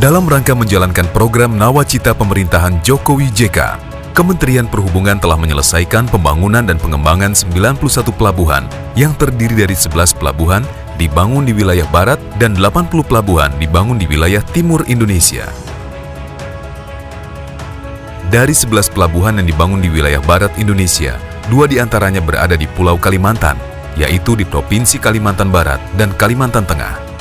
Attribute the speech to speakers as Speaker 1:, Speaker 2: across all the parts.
Speaker 1: Dalam rangka menjalankan program Nawacita Pemerintahan Jokowi JK, Kementerian Perhubungan telah menyelesaikan pembangunan dan pengembangan 91 pelabuhan yang terdiri dari 11 pelabuhan dibangun di wilayah barat dan 80 pelabuhan dibangun di wilayah timur Indonesia. Dari 11 pelabuhan yang dibangun di wilayah barat Indonesia, 2 diantaranya berada di Pulau Kalimantan, yaitu di Provinsi Kalimantan Barat dan Kalimantan Tengah.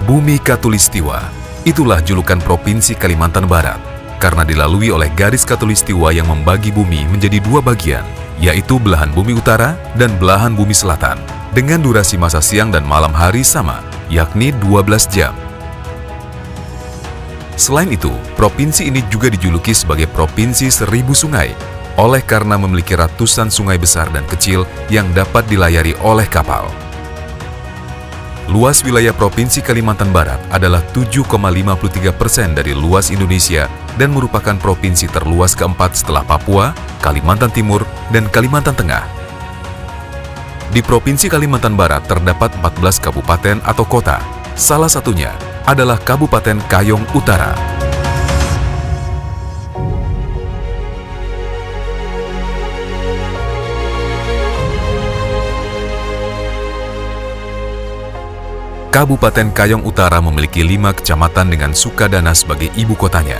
Speaker 1: Bumi Katulistiwa, itulah julukan Provinsi Kalimantan Barat, karena dilalui oleh garis Katulistiwa yang membagi bumi menjadi 2 bagian, yaitu belahan bumi utara dan belahan bumi selatan, dengan durasi masa siang dan malam hari sama, yakni 12 jam. Selain itu, provinsi ini juga dijuluki sebagai Provinsi Seribu Sungai, oleh karena memiliki ratusan sungai besar dan kecil yang dapat dilayari oleh kapal. Luas wilayah Provinsi Kalimantan Barat adalah 7,53% dari luas Indonesia dan merupakan provinsi terluas keempat setelah Papua, Kalimantan Timur, dan Kalimantan Tengah. Di Provinsi Kalimantan Barat terdapat 14 kabupaten atau kota, salah satunya adalah Kabupaten Kayong Utara. Kabupaten Kayong Utara memiliki 5 kecamatan dengan Sukadana sebagai ibu kotanya.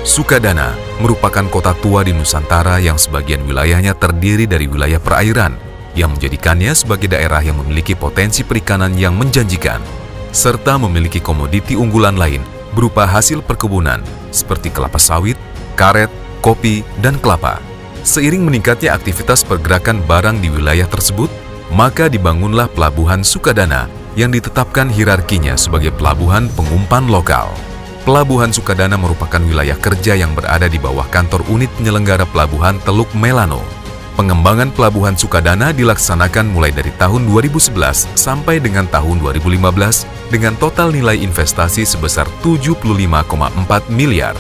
Speaker 1: Sukadana merupakan kota tua di Nusantara yang sebagian wilayahnya terdiri dari wilayah perairan, yang menjadikannya sebagai daerah yang memiliki potensi perikanan yang menjanjikan, serta memiliki komoditi unggulan lain berupa hasil perkebunan seperti kelapa sawit, karet, kopi, dan kelapa. Seiring meningkatnya aktivitas pergerakan barang di wilayah tersebut, maka dibangunlah Pelabuhan Sukadana yang ditetapkan hierarkinya sebagai pelabuhan pengumpan lokal. Pelabuhan Sukadana merupakan wilayah kerja yang berada di bawah kantor unit penyelenggara pelabuhan Teluk Melano. Pengembangan Pelabuhan Sukadana dilaksanakan mulai dari tahun 2011 sampai dengan tahun 2015 dengan total nilai investasi sebesar 75,4 miliar.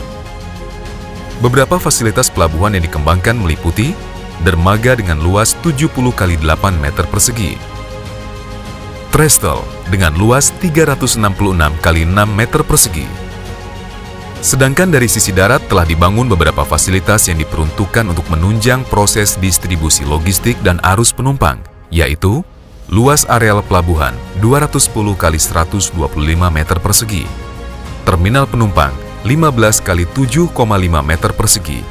Speaker 1: Beberapa fasilitas pelabuhan yang dikembangkan meliputi dermaga dengan luas 70 x 8 meter persegi, trestle dengan luas 366 x 6 meter persegi. Sedangkan dari sisi darat telah dibangun beberapa fasilitas yang diperuntukkan untuk menunjang proses distribusi logistik dan arus penumpang, yaitu luas areal pelabuhan 210 x 125 meter persegi, terminal penumpang 15 x 7,5 meter persegi,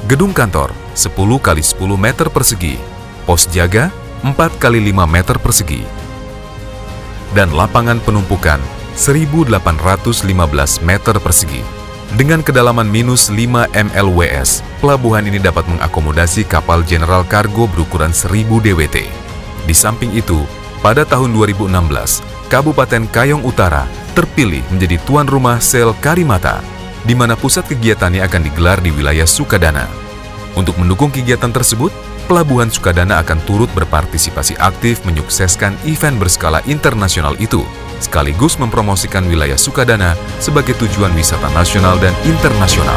Speaker 1: gedung kantor 10 x 10 meter persegi, pos jaga 4 x 5 meter persegi, dan lapangan penumpukan 1.815 meter persegi. Dengan kedalaman minus 5 mLWS, pelabuhan ini dapat mengakomodasi kapal general kargo berukuran 1000 DWT. Di samping itu, pada tahun 2016, Kabupaten Kayong Utara terpilih menjadi tuan rumah Sel Karimata, di mana pusat kegiatannya akan digelar di wilayah Sukadana. Untuk mendukung kegiatan tersebut, Pelabuhan Sukadana akan turut berpartisipasi aktif menyukseskan event berskala internasional itu, sekaligus mempromosikan wilayah Sukadana sebagai tujuan wisata nasional dan internasional.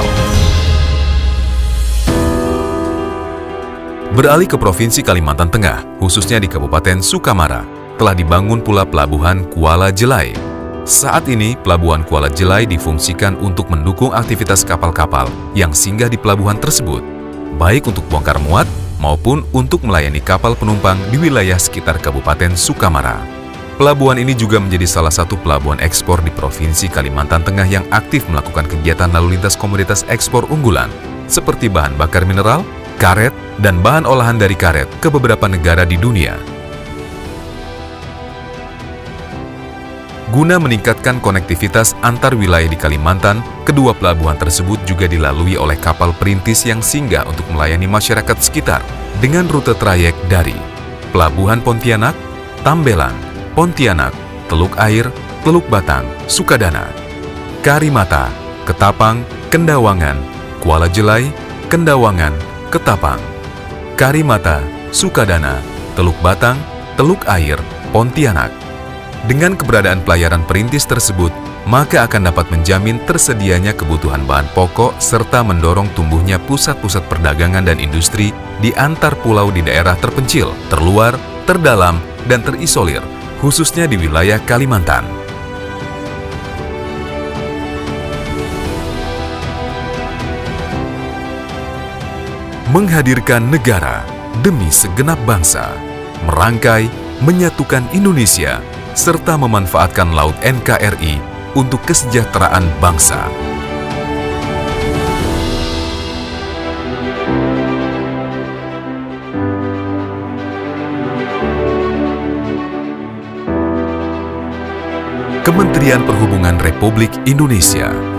Speaker 1: Beralih ke Provinsi Kalimantan Tengah, khususnya di Kabupaten Sukamara, telah dibangun pula Pelabuhan Kuala Jelai. Saat ini, Pelabuhan Kuala Jelai difungsikan untuk mendukung aktivitas kapal-kapal yang singgah di pelabuhan tersebut, baik untuk bongkar muat maupun untuk melayani kapal penumpang di wilayah sekitar Kabupaten Sukamara. Pelabuhan ini juga menjadi salah satu pelabuhan ekspor di Provinsi Kalimantan Tengah yang aktif melakukan kegiatan lalu lintas komoditas ekspor unggulan, seperti bahan bakar mineral, karet, dan bahan olahan dari karet ke beberapa negara di dunia. Guna meningkatkan konektivitas antar wilayah di Kalimantan, kedua pelabuhan tersebut juga dilalui oleh kapal perintis yang singgah untuk melayani masyarakat sekitar dengan rute trayek dari Pelabuhan Pontianak, Tambelan, Pontianak, Teluk Air, Teluk Batang, Sukadana, Karimata, Ketapang, Kendawangan, Kuala Jelai, Kendawangan, Ketapang, Karimata, Sukadana, Teluk Batang, Teluk Air, Pontianak. Dengan keberadaan pelayaran perintis tersebut, maka akan dapat menjamin tersedianya kebutuhan bahan pokok serta mendorong tumbuhnya pusat-pusat perdagangan dan industri di antar pulau di daerah terpencil, terluar, terdalam, dan terisolir, khususnya di wilayah Kalimantan. menghadirkan negara demi segenap bangsa, merangkai, menyatukan Indonesia, serta memanfaatkan Laut NKRI untuk kesejahteraan bangsa. Kementerian Perhubungan Republik Indonesia